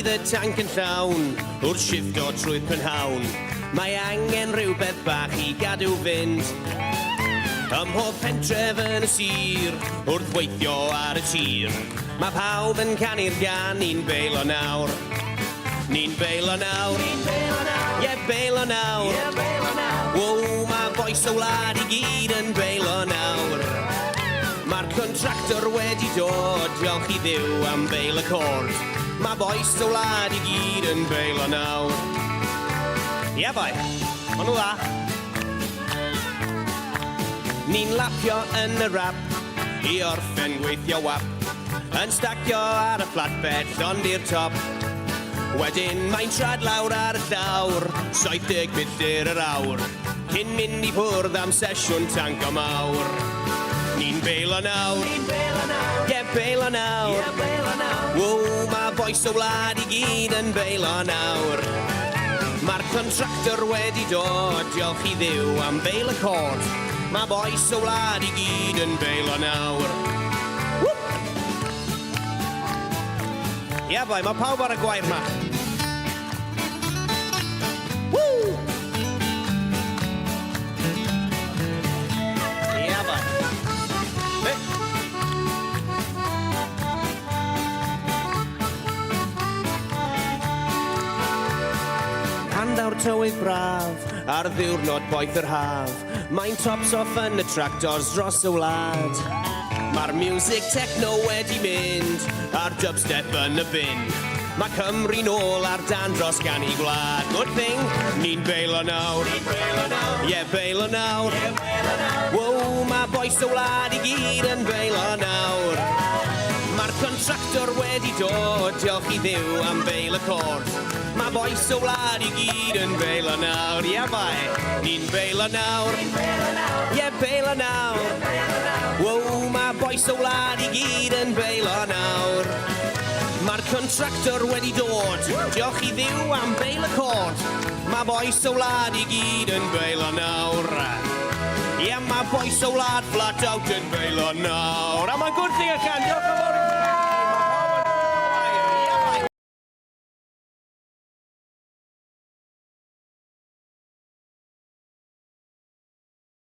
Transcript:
y tanc yn llawn, wrth shifto trwy'r prynhawn. Mae angen rhywbeth bach i gadw fynd. Ym mhob pentref yn y sir, wrth weithio ar y tir. Mae pawb yn canu'r gan, ni'n Beilo Nawr. Ni'n Beilo Nawr, ie Beilo Nawr. Wow, mae bois y wlad i gyd yn Beilo Nawr. Mae'r contractor wedi dod, diolch i Dduw am beil y cord. Mae bois y wlad i gyd yn Beilo Nawr. Ie boi, ma' nhw dda. Ni'n lapio yn y rap, i orffen gweithio wap. Yn stacio ar y flatbed, ond i'r top. Wedyn mae'n trad lawr ar y llawr, 70 milltir yr awr. Cyn mynd i bwrdd am sesiwn tanc o mawr. Ni'n Beilo Nawr, ie Beilo Nawr. Wow, mae bois y wlad i gyd yn Beilo Nawr. Mae'r contractor wedi dod, diolch i Dduw am beil y cord. Mae bois y wlad i gyd yn Beilo Nawr. Ie boi, mae pawb ar y gwair ma. Woo! Ie boi. Handawr tywydd braf, ar ddiwrnod boeth yr haf. Mae'n tops off yn y tractors dros y wlad. Mae'r music techno wedi mynd, a'r dubstep yn y bin. Mae Cymru nôl ar dan dros gan I gwlad. Good thing, ni'n Beilo Nawr. Ie Beilo Nawr. Wow, mae bois y wlad i gyd yn Beilo Nawr. Mae'r contractor wedi dod, diolch i Dduw am beil y cord. Mae bois y wlad i gyd yn Beilo Nawr. Ie bai, ni'n Beilo Nawr. Ie Beilo Nawr. Wow, mae bois y wlad i gyd yn Beilo Nawr. Mae'r contractor wedi dod, diolch i Dduw am beil y cord. Mae bois y wlad i gyd yn Beilo Nawr. Ie, mae bois y wlad flat out yn Beilo Nawr. A mae'n good thing